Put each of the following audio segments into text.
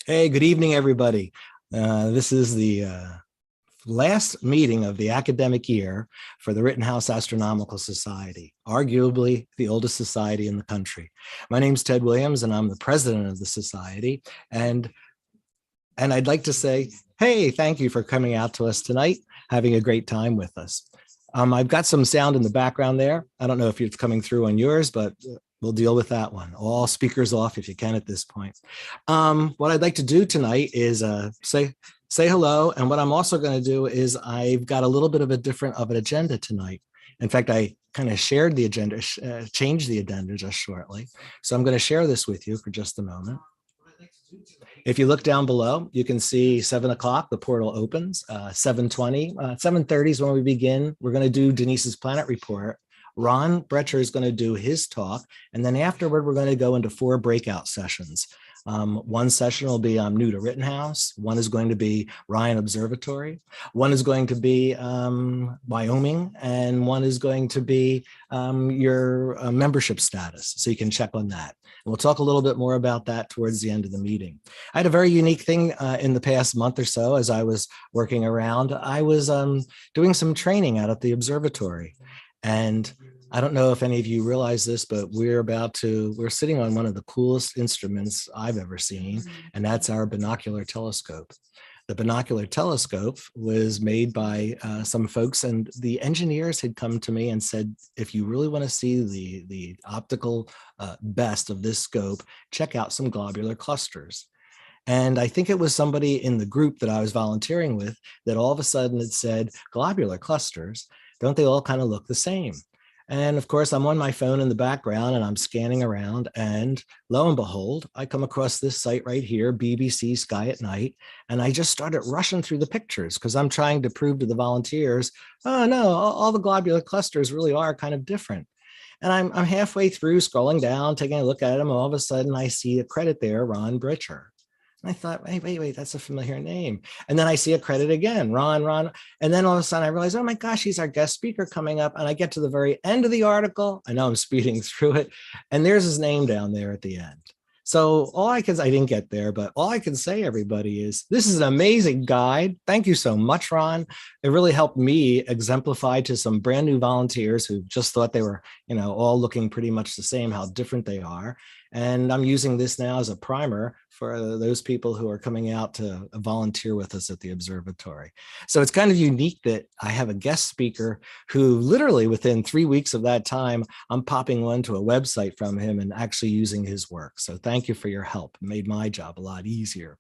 Hey, good evening, everybody. This is the last meeting of the academic year for the Rittenhouse Astronomical Society, arguably the oldest society in the country. My name's Ted Williams, and I'm the president of the society. And I'd like to say, hey, thank you for coming out to us tonight, having a great time with us. I've got some sound in the background there. I don't know if it's coming through on yours, but we'll deal with that one. All speakers off if you can at this point. What I'd like to do tonight is say hello. And what I'm also going to do is I've got a little bit of a different of an agenda tonight. In fact, I kind of shared the agenda, changed the agenda just shortly. So I'm going to share this with you for just a moment. If you look down below, you can see 7 o'clock, the portal opens, 7:20, 7:30 is when we begin. We're going to do Denise's planet report. Ron Brecher is going to do his talk. And then afterward, we're going to go into 4 breakout sessions. One session will be new to Rittenhouse. One is going to be Ryan Observatory. One is going to be Wyoming. And one is going to be your membership status. So you can check on that. And we'll talk a little bit more about that towards the end of the meeting. I had a very unique thing in the past month or so as I was working around. I was doing some training out at the observatory. And I don't know if any of you realize this, but we're sitting on one of the coolest instruments I've ever seen, and that's our binocular telescope. The binocular telescope was made by some folks, and the engineers had come to me and said, if you really want to see the optical best of this scope, check out some globular clusters. And I think it was somebody in the group that I was volunteering with that all of a sudden had said, globular clusters, don't they all kind of look the same? And of course, I'm on my phone in the background and I'm scanning around, and lo and behold, I come across this site right here, BBC Sky at Night, and I just started rushing through the pictures because I'm trying to prove to the volunteers, oh no, all the globular clusters really are kind of different. And I'm halfway through scrolling down, taking a look at them, and all of a sudden I see a credit there, Ron Brecher. And I thought, wait, that's a familiar name. And then I see a credit again, Ron. And then all of a sudden I realize, oh my gosh, he's our guest speaker coming up. And I get to the very end of the article. I know I'm speeding through it. And there's his name down there at the end. So I didn't get there, but all I can say, everybody, is this is an amazing guide. Thank you so much, Ron. It really helped me exemplify to some brand new volunteers who just thought they were, all looking pretty much the same, how different they are. And I'm using this now as a primer for those people who are coming out to volunteer with us at the observatory. So it's kind of unique that I have a guest speaker who literally within 3 weeks of that time, I'm popping onto a website from him and actually using his work. So thank you for your help. It made my job a lot easier.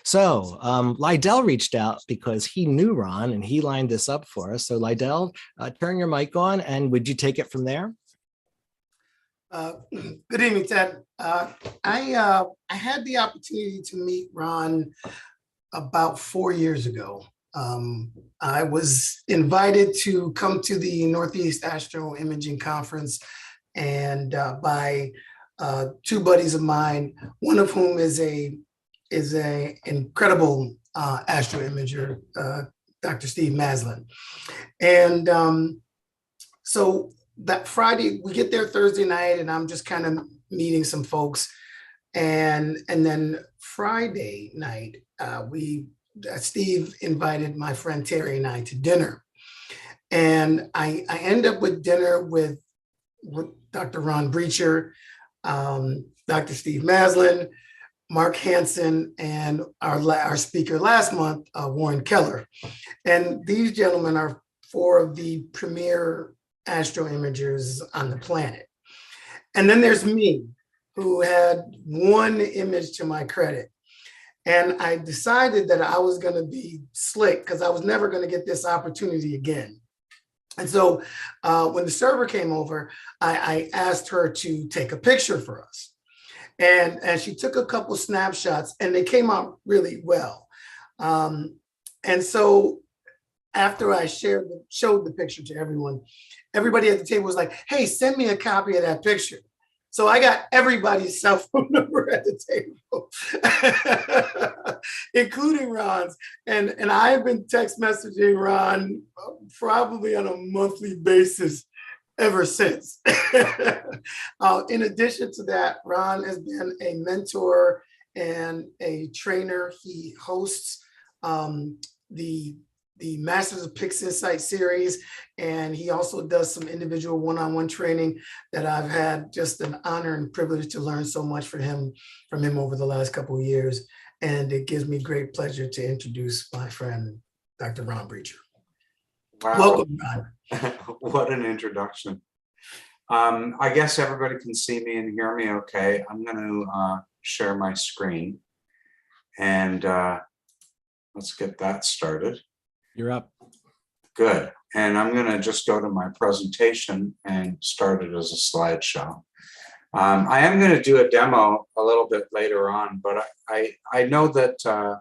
So Lydell reached out because he knew Ron and he lined this up for us. So Lydell, turn your mic on, and would you take it from there? Good evening, Ted. I had the opportunity to meet Ron about 4 years ago. I was invited to come to the Northeast Astro Imaging Conference, and by 2 buddies of mine, one of whom is a incredible astro imager, Dr. Steve Maslin. And so that Friday, we get there Thursday night, and I'm just kind of meeting some folks. And then Friday night, Steve invited my friend Terry and I to dinner. And I end up with dinner with Dr. Ron Brecher, Dr. Steve Maslin, Mark Hansen, and our speaker last month, Warren Keller. And these gentlemen are 4 of the premier astro imagers on the planet. And then there's me, who had 1 image to my credit. And I decided that I was going to be slick because I was never going to get this opportunity again. And so when the server came over, I asked her to take a picture for us. And she took a couple snapshots, and they came out really well. And so after I showed the picture to everyone, everybody at the table was like, hey, send me a copy of that picture. So I got everybody's cell phone number at the table, including Ron's. And I've been text messaging Ron probably on a monthly basis ever since. In addition to that, Ron has been a mentor and a trainer. He hosts the Masters of PixInsight series, and he also does some individual one-on-one training that I've had just an honor and privilege to learn so much from him over the last couple of years. And it gives me great pleasure to introduce my friend, Dr. Ron Brecher. Wow. Welcome, Ron. What an introduction. I guess everybody can see me and hear me okay. I'm going to share my screen, and let's get that started. You're up. Good. And I'm going to just go to my presentation and start it as a slideshow. I am going to do a demo a little bit later on, but I know that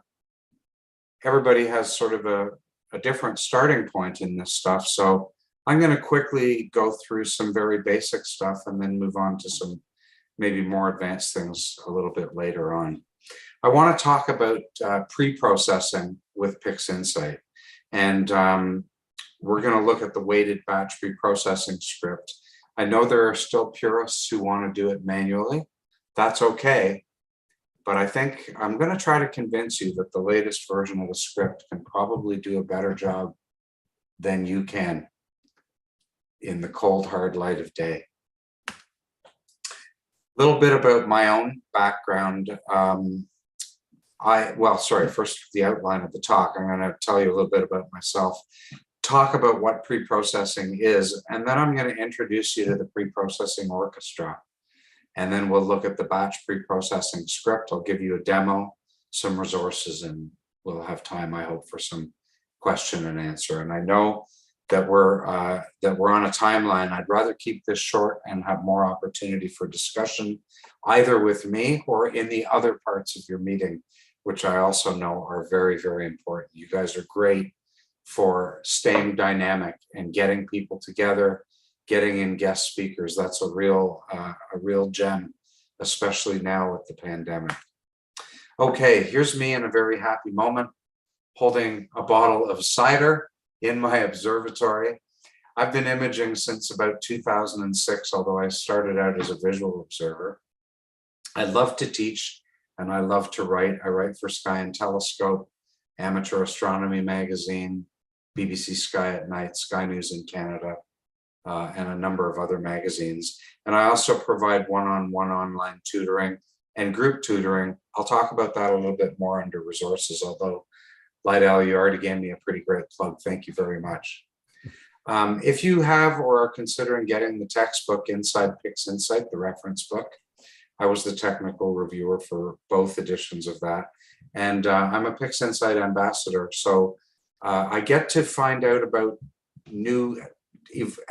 everybody has sort of a different starting point in this stuff. So I'm going to quickly go through some very basic stuff and then move on to some maybe more advanced things a little bit later on. I want to talk about pre-processing with PixInsight. And we're going to look at the weighted batch pre-processing script. I know there are still purists who want to do it manually. That's okay. But I think I'm going to try to convince you that the latest version of the script can probably do a better job than you can in the cold, hard light of day. A little bit about my own background. First the outline of the talk. I'm going to tell you a little bit about myself, talk about what pre-processing is, and then I'm going to introduce you to the pre-processing orchestra. And then we'll look at the batch pre-processing script. I'll give you a demo, some resources, and we'll have time, I hope, for some question and answer. And I know that we're on a timeline. I'd rather keep this short and have more opportunity for discussion, either with me or in the other parts of your meeting, which I also know are very, very important. You guys are great for staying dynamic and getting people together, getting in guest speakers. That's a real gem, especially now with the pandemic. Okay, here's me in a very happy moment, holding a bottle of cider in my observatory. I've been imaging since about 2006, although I started out as a visual observer. I love to teach and I love to write. I write for Sky and Telescope, Amateur Astronomy Magazine, BBC Sky at Night, Sky News in Canada, and a number of other magazines. And I also provide one-on-one online tutoring and group tutoring. I'll talk about that a little bit more under resources, although Lydell, you already gave me a pretty great plug. Thank you very much. If you have or are considering getting the textbook Inside PixInsight, the reference book, I was the technical reviewer for both editions of that. And I'm a PixInsight ambassador. So I get to find out about new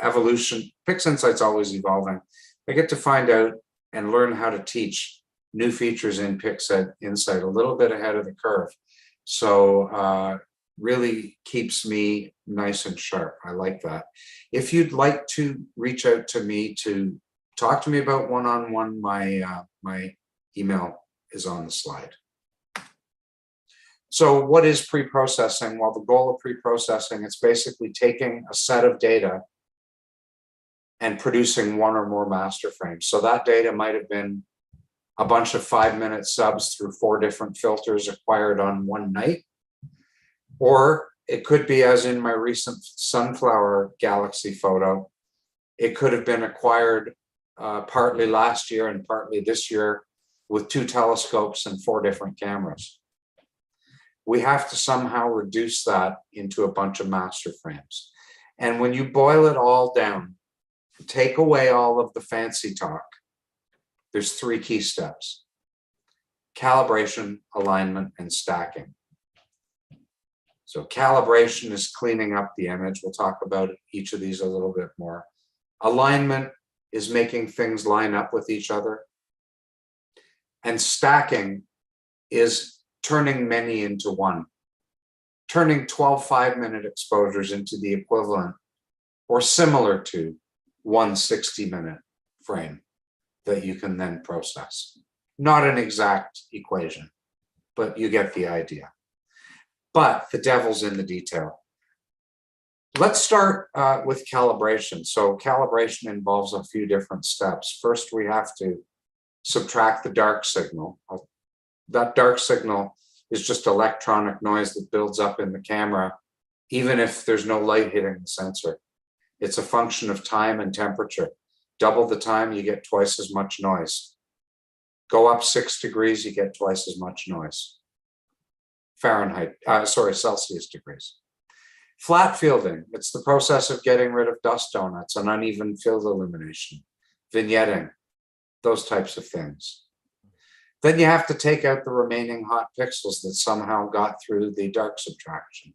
evolution. PixInsight's always evolving. I get to find out and learn how to teach new features in PixInsight a little bit ahead of the curve. So really keeps me nice and sharp. I like that. If you'd like to reach out to me to talk to me about one-on-one, my email is on the slide. So what is pre-processing? Well, the goal of pre-processing is basically taking a set of data and producing one or more master frames. So that data might have been a bunch of 5-minute subs through 4 different filters acquired on one night. Or it could be, as in my recent sunflower galaxy photo, it could have been acquired partly last year and partly this year with 2 telescopes and 4 different cameras. We have to somehow reduce that into a bunch of master frames. And when you boil it all down, take away all of the fancy talk, there's 3 key steps: calibration, alignment, and stacking. So calibration is cleaning up the image. We'll talk about each of these a little bit more. Alignment is making things line up with each other. And stacking is turning many into one, turning 12 5-minute exposures into the equivalent or similar to one 60-minute frame that you can then process. Not an exact equation, but you get the idea. But the devil's in the detail. Let's start with calibration. So calibration involves a few different steps. First, we have to subtract the dark signal. I'll that dark signal is just electronic noise that builds up in the camera, even if there's no light hitting the sensor. It's a function of time and temperature. Double the time, you get twice as much noise. Go up 6 degrees, you get twice as much noise. Celsius degrees. Flat fielding, it's the process of getting rid of dust donuts and uneven field illumination, vignetting, those types of things. Then you have to take out the remaining hot pixels that somehow got through the dark subtraction.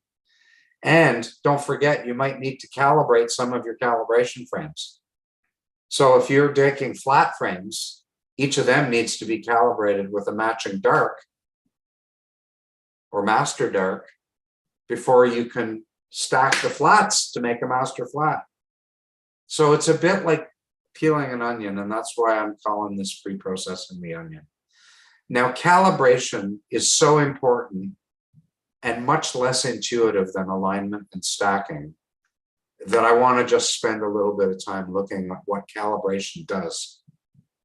And don't forget, you might need to calibrate some of your calibration frames. So if you're taking flat frames, each of them needs to be calibrated with a matching dark or master dark before you can stack the flats to make a master flat. So it's a bit like peeling an onion, and that's why I'm calling this preprocessing the onion. Now, calibration is so important and much less intuitive than alignment and stacking that I want to just spend a little bit of time looking at what calibration does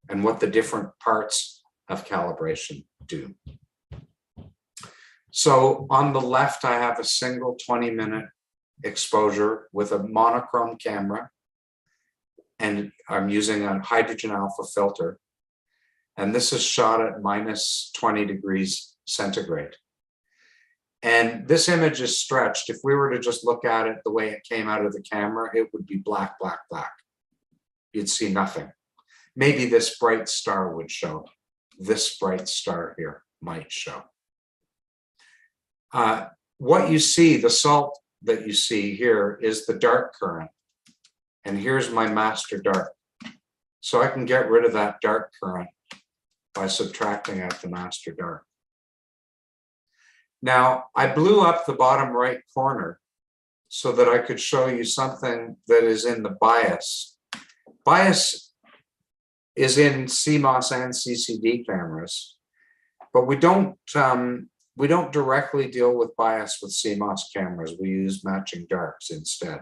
and what the different parts of calibration do. So on the left, I have a single 20-minute exposure with a monochrome camera, and I'm using a hydrogen alpha filter. And this is shot at minus 20 degrees centigrade. And this image is stretched. If we were to just look at it the way it came out of the camera, it would be black, black, black. You'd see nothing. Maybe this bright star would show. This bright star here might show. What you see, the salt that you see here is the dark current. And here's my master dark. So I can get rid of that dark current by subtracting out the master dark. Now, I blew up the bottom right corner so that I could show you something that is in the bias. Bias is in CMOS and CCD cameras, but we don't directly deal with bias with CMOS cameras. We use matching darks instead.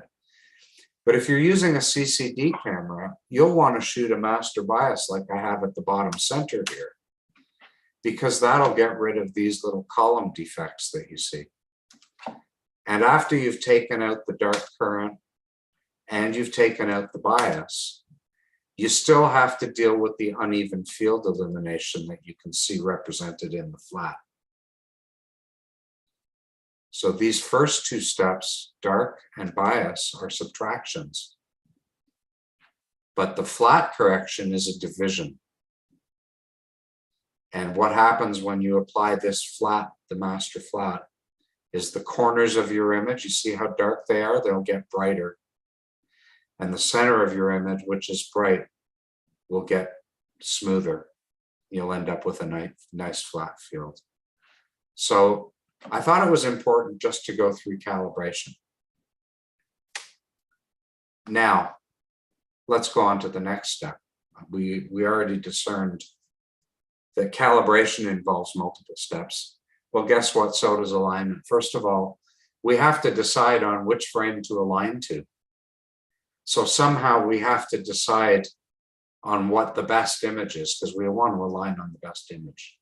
But if you're using a CCD camera, you'll want to shoot a master bias like I have at the bottom center here, because that'll get rid of these little column defects that you see. And after you've taken out the dark current and you've taken out the bias, you still have to deal with the uneven field illumination that you can see represented in the flat. So these first two steps, dark and bias, are subtractions. But the flat correction is a division. And what happens when you apply this flat, the master flat, is the corners of your image, you see how dark they are, they'll get brighter. And the center of your image, which is bright, will get smoother. You'll end up with a nice flat field. So I thought it was important just to go through calibration. Now, let's go on to the next step. We already discerned that calibration involves multiple steps. Well, guess what? So does alignment. First of all, we have to decide on which frame to align to. So somehow we have to decide on what the best image is, because we want to align on the best image.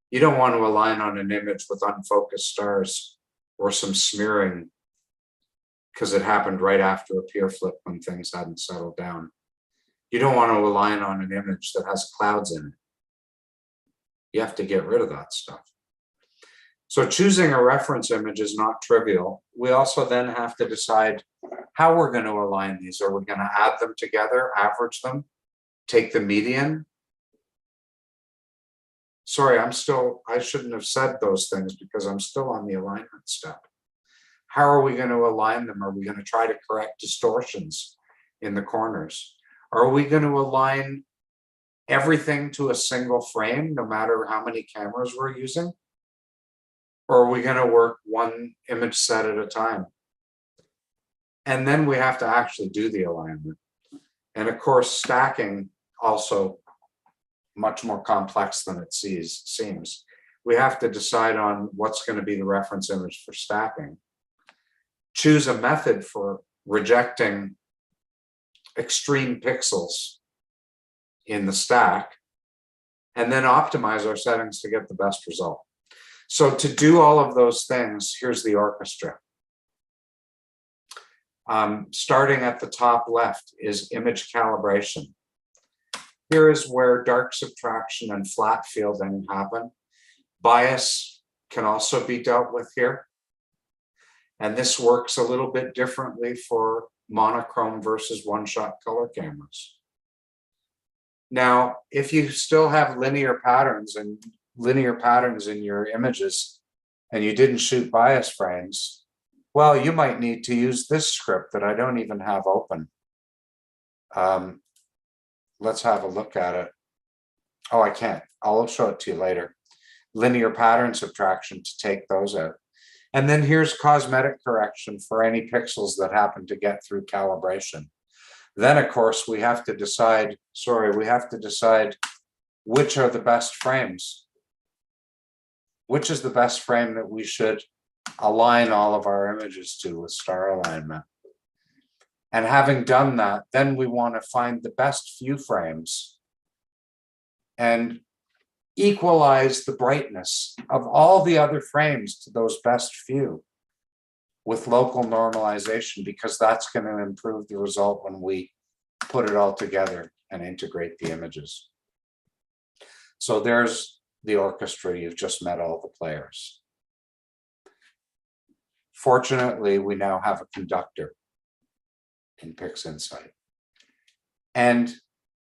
You don't want to align on an image with unfocused stars or some smearing because it happened right after a pier flip when things hadn't settled down. You don't want to align on an image that has clouds in it. You have to get rid of that stuff. So choosing a reference image is not trivial. We also then have to decide how we're going to align these. Are we going to add them together, average them, take the median? Sorry, I shouldn't have said those things because I'm still on the alignment step. How are we going to align them? Are we going to try to correct distortions in the corners? Are we going to align everything to a single frame, no matter how many cameras we're using? Or are we going to work one image set at a time? And then we have to actually do the alignment. And of course, stacking also much more complex than it seems. We have to decide on what's going to be the reference image for stacking. Choose a method for rejecting extreme pixels in the stack, and then optimize our settings to get the best result. So to do all of those things, here's the orchestra. Starting at the top left is image calibration. Here is where dark subtraction and flat fielding happen. Bias can also be dealt with here. And this works a little bit differently for monochrome versus one-shot color cameras. Now, if you still have linear patterns in your images and you didn't shoot bias frames, well, you might need to use this script that I don't even have open. Let's have a look at it. Oh, I can't. I'll show it to you later. Linear pattern subtraction to take those out. And then here's cosmetic correction for any pixels that happen to get through calibration. Then, of course, we have to decide, which are the best frames. Which is the best frame that we should align all of our images to with star alignment. And having done that, then we want to find the best few frames and equalize the brightness of all the other frames to those best few with local normalization, because that's going to improve the result when we put it all together and integrate the images. So there's the orchestra. You've just met all the players. Fortunately, we now have a conductor in PixInsight. And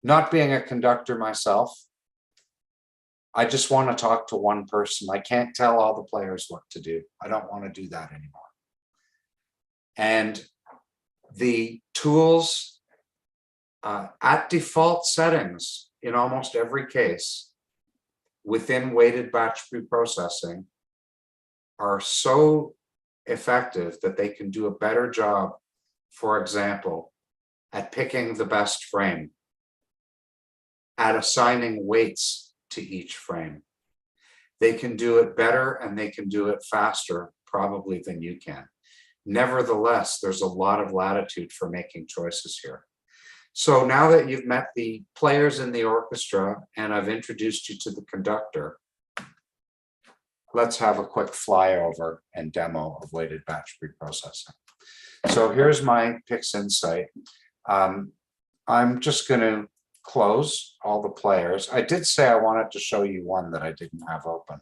not being a conductor myself, I just want to talk to one person. I can't tell all the players what to do. I don't want to do that anymore. And the tools at default settings in almost every case within weighted batch preprocessing are so effective that they can do a better job, for example, at picking the best frame, at assigning weights to each frame. They can do it better and they can do it faster, probably, than you can. Nevertheless, there's a lot of latitude for making choices here. So now that you've met the players in the orchestra and I've introduced you to the conductor, let's have a quick flyover and demo of weighted batch preprocessing. So here's my PixInsight. I'm just going to close all the players. I did say I wanted to show you one that I didn't have open.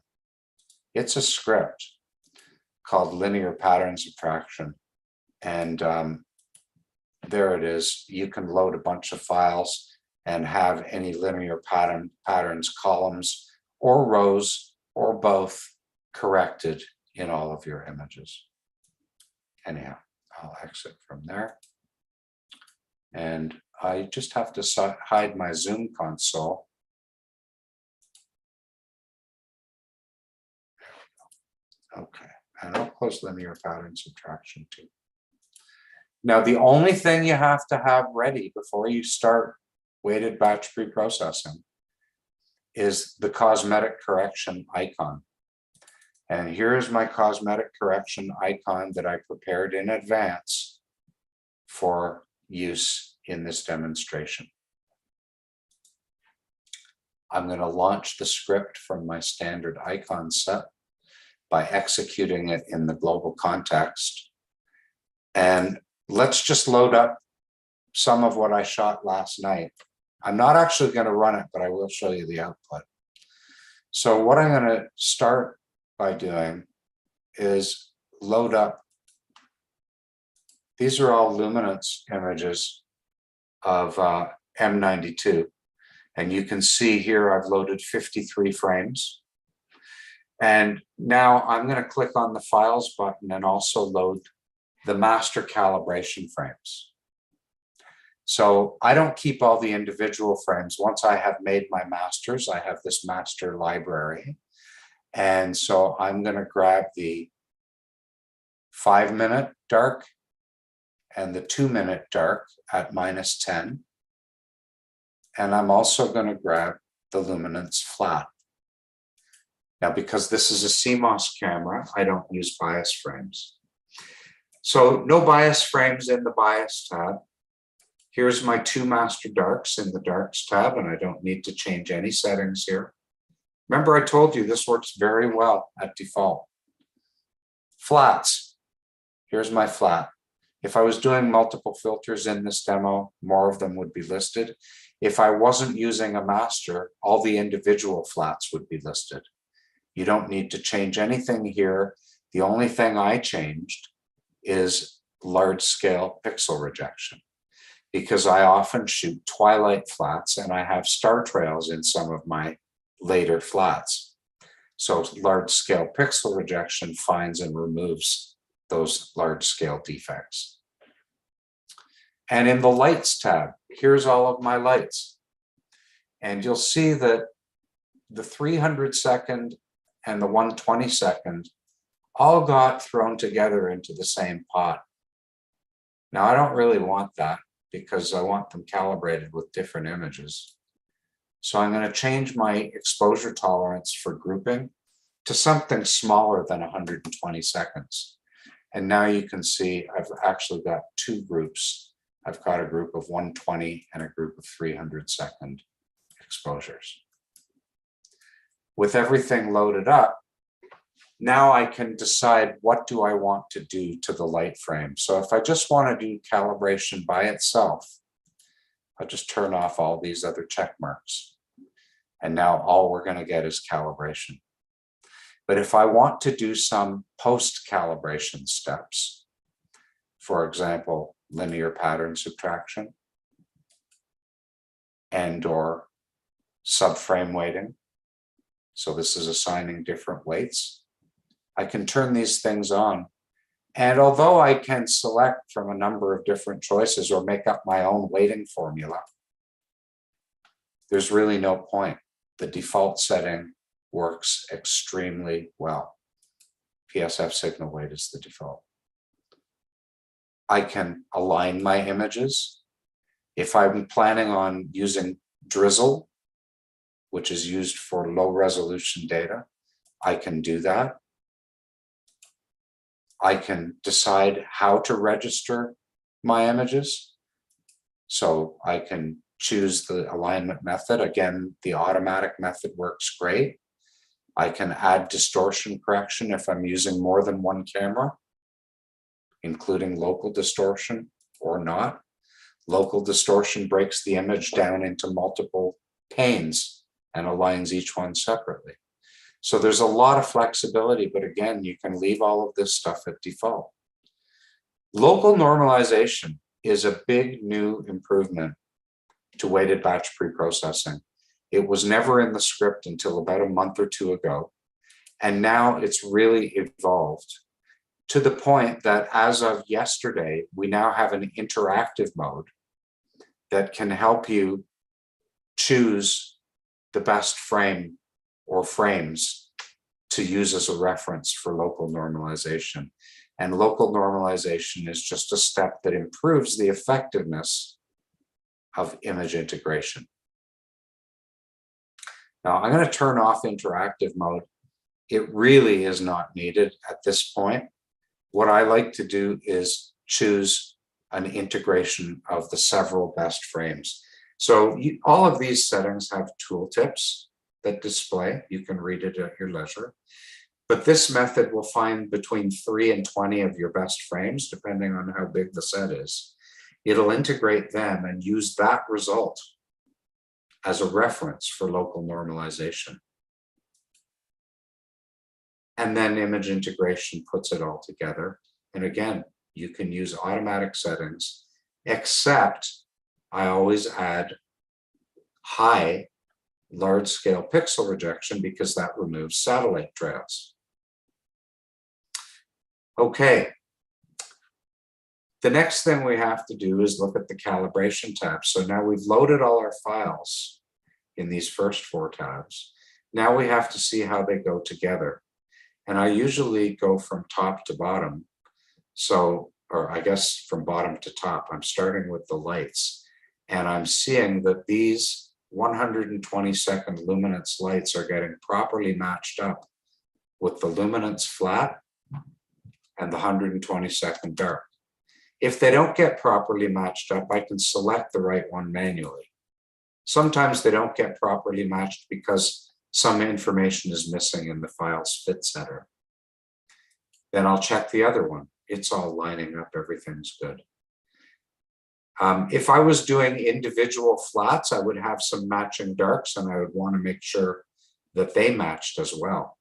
It's a script called linear pattern subtraction. And there it is. You can load a bunch of files and have any linear patterns, columns or rows or both corrected in all of your images. Anyhow, I'll exit from there. And I just have to hide my Zoom console. Okay, and I'll close linear pattern subtraction too. Now, the only thing you have to have ready before you start weighted batch preprocessing is the cosmetic correction icon. And here's my cosmetic correction icon that I prepared in advance for use in this demonstration. I'm going to launch the script from my standard icon set by executing it in the global context. And let's just load up some of what I shot last night. I'm not actually going to run it, but I will show you the output. So what I'm going to start by doing is load up. These are all luminance images of M92. And you can see here I've loaded 53 frames. And now I'm going to click on the Files button and also load the master calibration frames. So I don't keep all the individual frames. Once I have made my masters, I have this master library. And so I'm going to grab the 5-minute dark and the 2-minute dark at -10. And I'm also going to grab the luminance flat. Now, because this is a CMOS camera, I don't use bias frames. So no bias frames in the bias tab. Here's my 2 master darks in the darks tab, and I don't need to change any settings here. Remember, I told you this works very well at default. Flats. Here's my flat. If I was doing multiple filters in this demo, more of them would be listed. If I wasn't using a master, all the individual flats would be listed. You don't need to change anything here. The only thing I changed is large scale pixel rejection, because I often shoot twilight flats and I have star trails in some of my later flats. So large scale pixel rejection finds and removes those large scale defects. And in the lights tab, here's all of my lights. And you'll see that the 300-second and the 120-second all got thrown together into the same pot. Now, I don't really want that because I want them calibrated with different images. So I'm going to change my exposure tolerance for grouping to something smaller than 120 seconds. And now you can see I've actually got 2 groups. I've got a group of 120 and a group of 300-second exposures. With everything loaded up, now I can decide what do I want to do to the light frame. So if I just want to do calibration by itself, I'll just turn off all these other check marks. And now all we're going to get is calibration. But if I want to do some post-calibration steps, for example, linear pattern subtraction and/or subframe weighting, so this is assigning different weights, I can turn these things on. And although I can select from a number of different choices or make up my own weighting formula, there's really no point. The default setting works extremely well. PSF signal weight is the default. I can align my images. If I'm planning on using drizzle, which is used for low resolution data, I can do that. I can decide how to register my images. So I can choose the alignment method. Again, the automatic method works great. I can add distortion correction if I'm using more than one camera, including local distortion or not. Local distortion breaks the image down into multiple panes and aligns each one separately. So there's a lot of flexibility, but again, you can leave all of this stuff at default. Local normalization is a big new improvement to weighted batch preprocessing. It was never in the script until about a month or 2 ago. And now it's really evolved to the point that as of yesterday, we now have an interactive mode that can help you choose the best frame or frames to use as a reference for local normalization. And local normalization is just a step that improves the effectiveness of image integration. Now I'm going to turn off interactive mode. It really is not needed at this point. What I like to do is choose an integration of the several best frames. So all of these settings have tooltips that display. You can read it at your leisure. But this method will find between 3 and 20 of your best frames, depending on how big the set is. It'll integrate them and use that result as a reference for local normalization. And then image integration puts it all together. And again, you can use automatic settings, except I always add high large scale pixel rejection because that removes satellite trails. Okay. The next thing we have to do is look at the calibration tab. So now we've loaded all our files in these first 4 tabs. Now we have to see how they go together. And I usually go from top to bottom. So, or I guess from bottom to top, I'm starting with the lights. And I'm seeing that these 120-second luminance lights are getting properly matched up with the luminance flat and the 120-second dark. If they don't get properly matched up, I can select the right one manually. Sometimes they don't get properly matched because some information is missing in the file's fit setter. Then I'll check the other one. It's all lining up, everything's good. If I was doing individual flats, I would have some matching darks and I would want to make sure that they matched as well.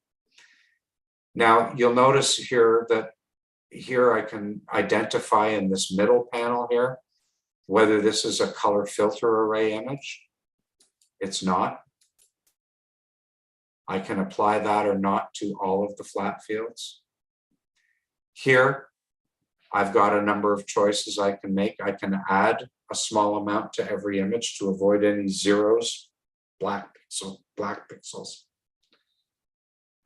Now you'll notice here that here I can identify in this middle panel here, whether this is a color filter array image. It's not. I can apply that or not to all of the flat fields. Here, I've got a number of choices I can make. I can add a small amount to every image to avoid any zeros, black pixels.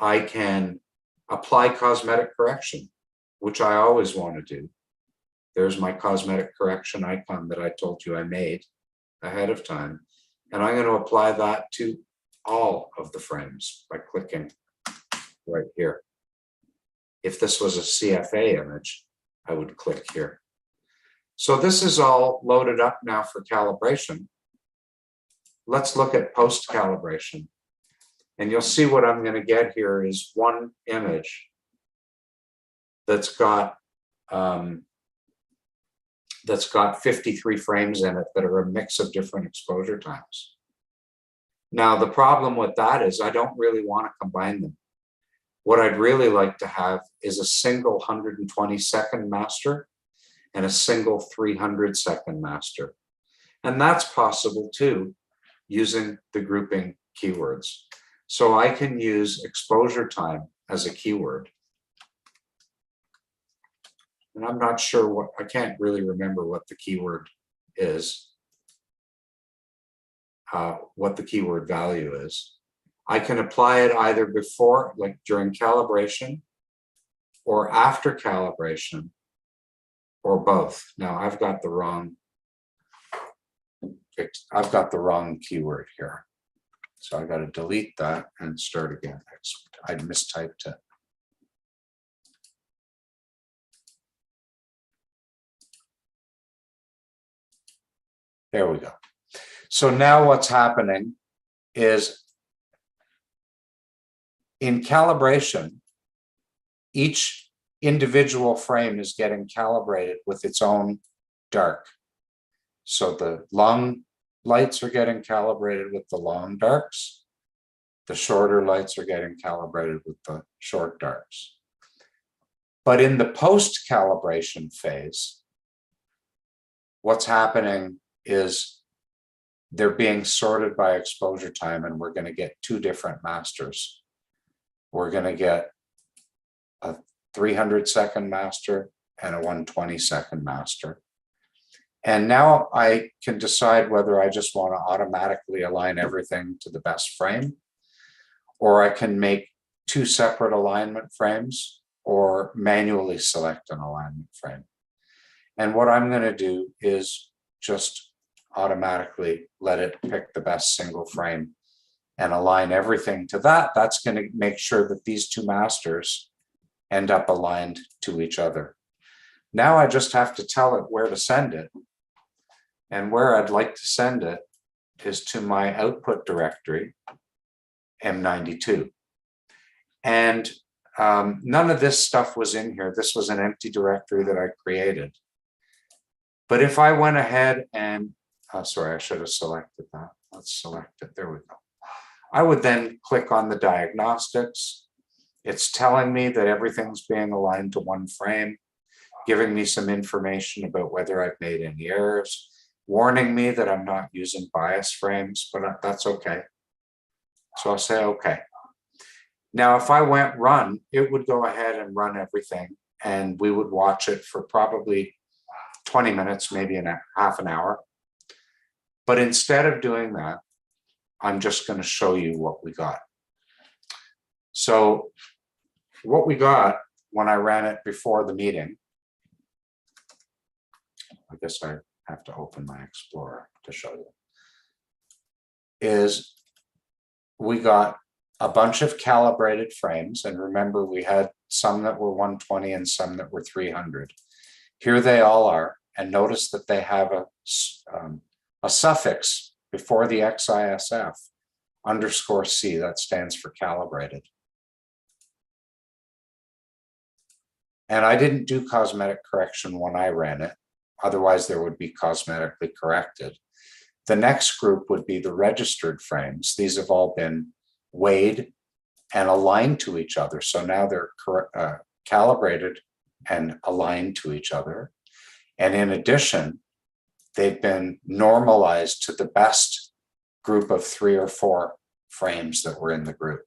I can apply cosmetic correction, which I always want to do. There's my cosmetic correction icon that I told you I made ahead of time. And I'm going to apply that to all of the frames by clicking right here. If this was a CFA image, I would click here. So this is all loaded up now for calibration. Let's look at post-calibration. And you'll see what I'm going to get here is one image that's got 53 frames in it that are a mix of different exposure times. Now, the problem with that is I don't really want to combine them. What I'd really like to have is a single 120-second master and a single 300-second master. And that's possible too, using the grouping keywords. So I can use exposure time as a keyword. And I'm not sure what, I can't really remember what the keyword is, what the keyword value is. I can apply it either before, like during calibration, or after calibration, or both. Now I've got the wrong keyword here. So I got to delete that and start again. I mistyped it. There we go. So now what's happening is in calibration, each individual frame is getting calibrated with its own dark. So the long lights are getting calibrated with the long darks. The shorter lights are getting calibrated with the short darks. But in the post-calibration phase, what's happening is they're being sorted by exposure time, and we're going to get two different masters. We're going to get a 300-second master and a 120-second master. And now I can decide whether I just want to automatically align everything to the best frame, or I can make two separate alignment frames or manually select an alignment frame. And what I'm going to do is just automatically let it pick the best single frame and align everything to that. That's going to make sure that these two masters end up aligned to each other. Now I just have to tell it where to send it. And where I'd like to send it is to my output directory, M92. And none of this stuff was in here. This was an empty directory that I created. But if I went ahead and, sorry, I should have selected that. Let's select it. There we go. I would then click on the diagnostics. It's telling me that everything's being aligned to one frame, giving me some information about whether I've made any errors, warning me that I'm not using bias frames, but that's okay. So I'll say okay. Now, if I went run, it would go ahead and run everything, and we would watch it for probably 20 minutes, maybe half an hour. But instead of doing that, I'm just going to show you what we got. So what we got when I ran it before the meeting, I guess I have to open my Explorer to show you, is we got a bunch of calibrated frames. And remember, we had some that were 120 and some that were 300. Here they all are, and notice that they have a suffix before the XISF, _C, that stands for calibrated. And I didn't do cosmetic correction when I ran it, otherwise there would be cosmetically corrected. The next group would be the registered frames. These have all been weighed and aligned to each other. So now they're calibrated and aligned to each other. And in addition, they've been normalized to the best group of 3 or 4 frames that were in the group.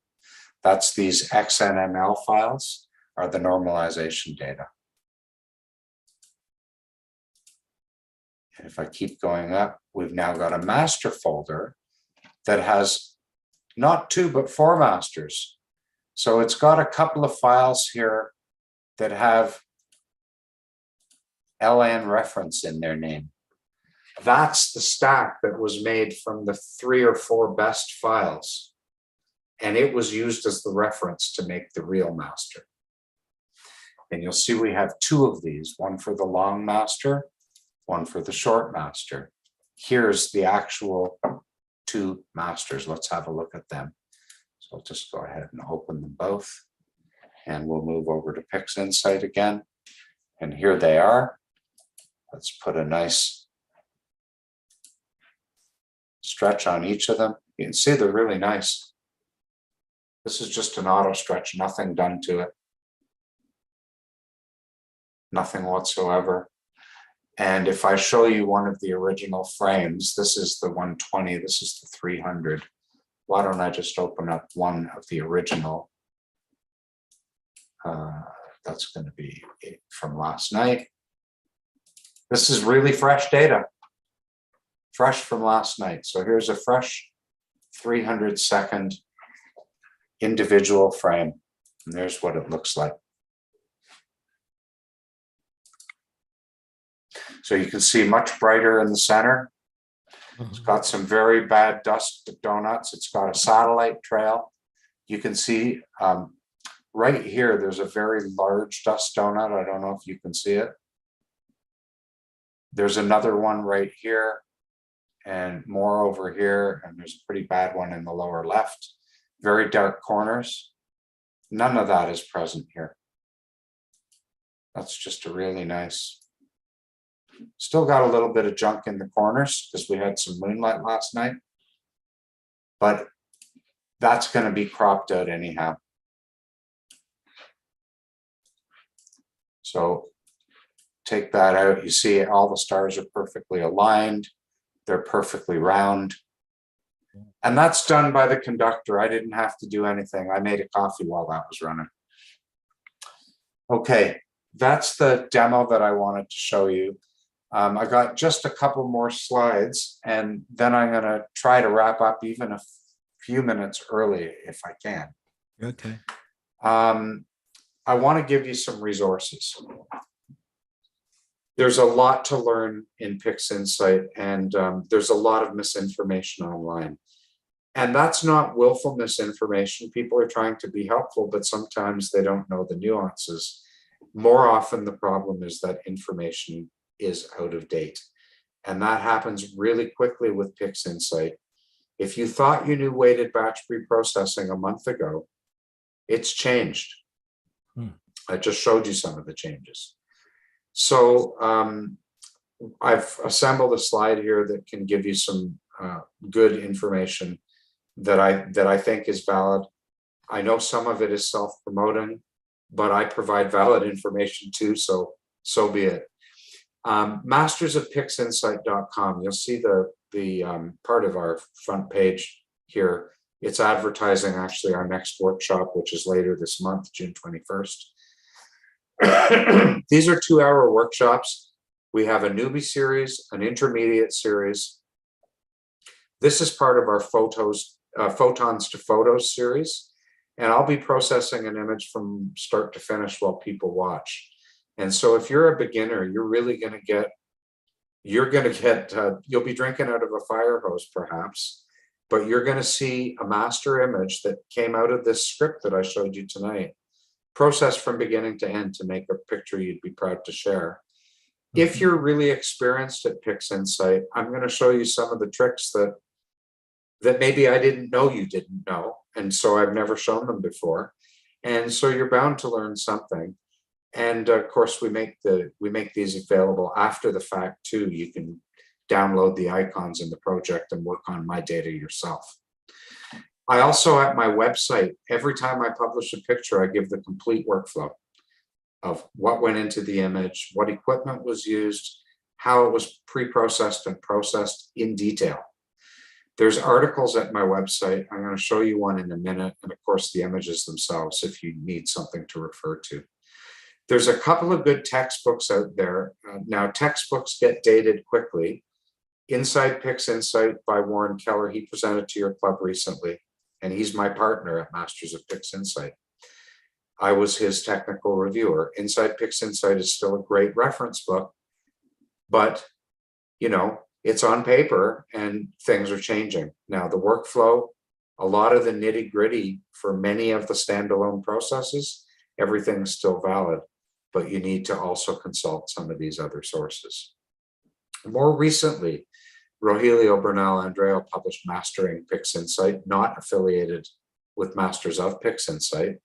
That's these XNML files are the normalization data. And if I keep going up, we've now got a master folder that has not 2, but 4 masters. So it's got a couple of files here that have LN reference in their name. That's the stack that was made from the 3 or 4 best files. And it was used as the reference to make the real master. And you'll see we have 2 of these, one for the long master, one for the short master. Here's the actual 2 masters. Let's have a look at them. So I'll just go ahead and open them both. And we'll move over to PixInsight again. And here they are. Let's put a nice stretch on each of them. You can see they're really nice. This is just an auto stretch, nothing done to it. Nothing whatsoever. And if I show you one of the original frames, this is the 120, this is the 300. Why don't I just open up one of the original? That's going to be from last night. This is really fresh data. Fresh from last night. So here's a fresh 300-second individual frame. And there's what it looks like. So you can see much brighter in the center. It's got some very bad dust donuts. It's got a satellite trail. You can see right here, there's a very large dust donut. I don't know if you can see it. There's another one right here and more over here. And there's a pretty bad one in the lower left. Very dark corners. None of that is present here. That's just a really nice. Still got a little bit of junk in the corners because we had some moonlight last night, but that's going to be cropped out anyhow. So take that out. You see all the stars are perfectly aligned. They're perfectly round. And that's done by the conductor. I didn't have to do anything. I made a coffee while that was running. Okay, that's the demo that I wanted to show you. I got just a couple more slides, and then I'm going to try to wrap up even a few minutes early if I can. Okay. I want to give you some resources. There's a lot to learn in PixInsight, and there's a lot of misinformation online. And that's not willful misinformation. People are trying to be helpful, but sometimes they don't know the nuances. More often, the problem is that information is out of date. And that happens really quickly with PixInsight. If you thought you knew weighted batch preprocessing a month ago, it's changed. I just showed you some of the changes. So I've assembled a slide here that can give you some good information that I think is valid. I know some of it is self-promoting, but I provide valid information too, so be it. Masters of PixInsight.com. You'll see the part of our front page here. It's advertising actually our next workshop, which is later this month, June 21st. These are 2-hour workshops. We have a newbie series, an intermediate series. This is part of our photons to photos series, and I'll be processing an image from start to finish while people watch. And so if you're a beginner, you're really going to get, you'll be drinking out of a fire hose perhaps, but you're going to see a master image that came out of this script that I showed you tonight, processed from beginning to end to make a picture you'd be proud to share. If you're really experienced at PixInsight, I'm going to show you some of the tricks that maybe I didn't know you didn't know. And so I've never shown them before. And so you're bound to learn something. And of course, we make these available after the fact too. You can download the icons in the project and work on my data yourself. I also, at my website, every time I publish a picture, I give the complete workflow of what went into the image, what equipment was used, how it was pre-processed and processed in detail. There's articles at my website. I'm going to show you one in a minute. And of course, the images themselves, if you need something to refer to. There's a couple of good textbooks out there. Now, textbooks get dated quickly. Inside PixInsight by Warren Keller. He presented to your club recently, and he's my partner at Masters of PixInsight. I was his technical reviewer. Inside PixInsight is still a great reference book, but you know, it's on paper and things are changing. Now, the workflow, a lot of the nitty-gritty for many of the standalone processes, everything's still valid, but you need to also consult some of these other sources. More recently, Rogelio Bernal Andreo published Mastering PixInsight, not affiliated with Masters of PixInsight,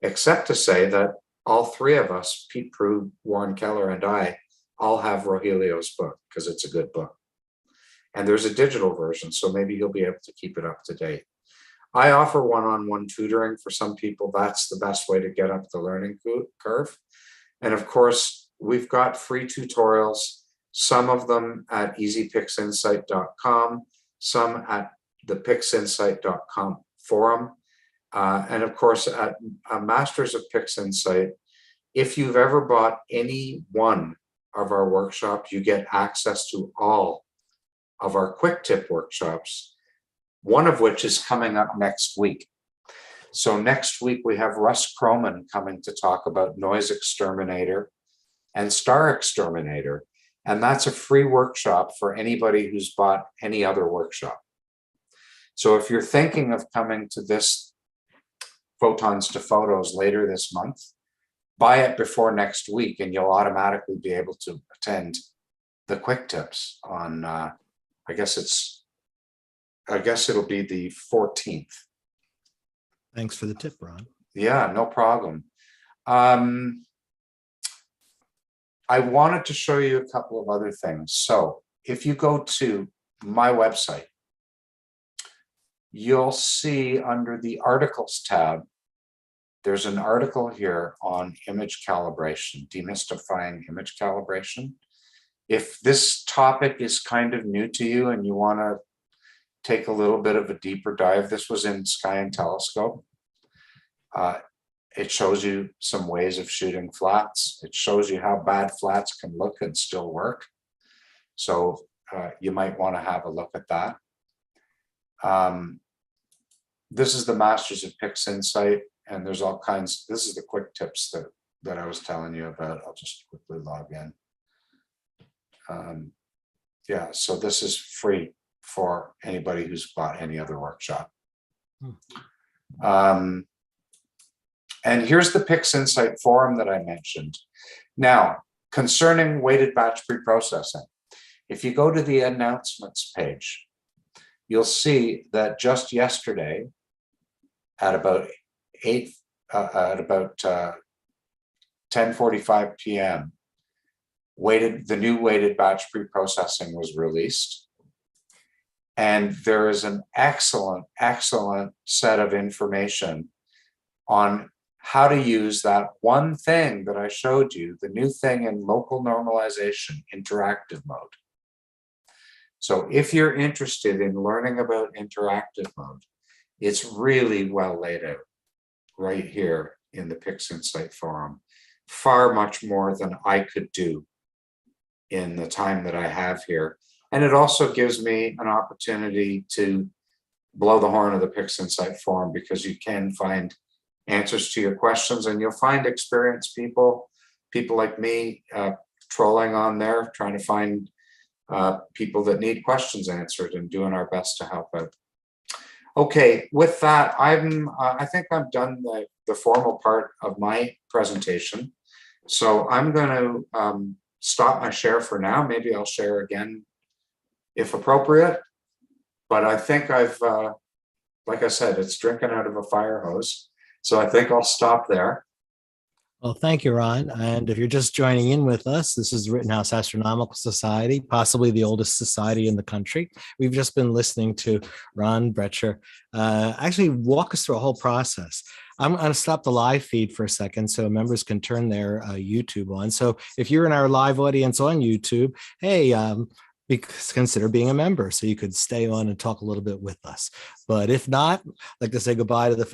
except to say that all three of us, Pete Prue, Warren Keller, and I, all have Rogelio's book because it's a good book. And there's a digital version, so maybe you'll be able to keep it up to date. I offer one-on-one tutoring for some people. That's the best way to get up the learning curve. And of course, we've got free tutorials, some of them at easypixinsight.com, some at the pixinsight.com forum. And of course, at Masters of PixInsight, if you've ever bought any one of our workshops, you get access to all of our quick tip workshops, one of which is coming up next week. So next week, we have Russ Croman coming to talk about Noise Exterminator and Star Exterminator. And that's a free workshop for anybody who's bought any other workshop. So if you're thinking of coming to this Photons to Photos later this month, buy it before next week and you'll automatically be able to attend the quick tips on, I guess it'll be the 14th. Thanks for the tip, Ron. Yeah, no problem. I wanted to show you a couple of other things. So if you go to my website, you'll see under the articles tab, there's an article here on image calibration, demystifying image calibration. If this topic is kind of new to you and you want to take a little bit of a deeper dive, this was in Sky and Telescope. It shows you some ways of shooting flats. It shows you how bad flats can look and still work. So you might want to have a look at that. This is the Masters of PixInsight, and there's all kinds. This is the quick tips that I was telling you about. I'll just quickly log in. Yeah, so this is free for anybody who's bought any other workshop. And here's the PixInsight forum that I mentioned. Now, concerning weighted batch preprocessing, if you go to the announcements page, you'll see that just yesterday at about 10:45 p.m., the new weighted batch preprocessing was released. And there is an excellent set of information on how to use that one thing that I showed you, the new thing in local normalization, interactive mode. So if you're interested in learning about interactive mode, it's really well laid out right here in the PixInsight forum, far much more than I could do in the time that I have here. And it also gives me an opportunity to blow the horn of the PixInsight forum, because you can find answers to your questions, and you'll find experienced people like me trolling on there, trying to find people that need questions answered and doing our best to help out. Okay, with that, I think I've done the formal part of my presentation. So I'm going to stop my share for now. Maybe I'll share again if appropriate. But I think I've, like I said, it's drinking out of a fire hose. So I think I'll stop there. Well, thank you, Ron. And if you're just joining in with us, this is Rittenhouse Astronomical Society, possibly the oldest society in the country. We've just been listening to Ron Brecher actually walk us through a whole process. I'm going to stop the live feed for a second so members can turn their YouTube on. So if you're in our live audience on YouTube, hey, consider being a member so you could stay on and talk a little bit with us. But if not, I'd like to say goodbye to the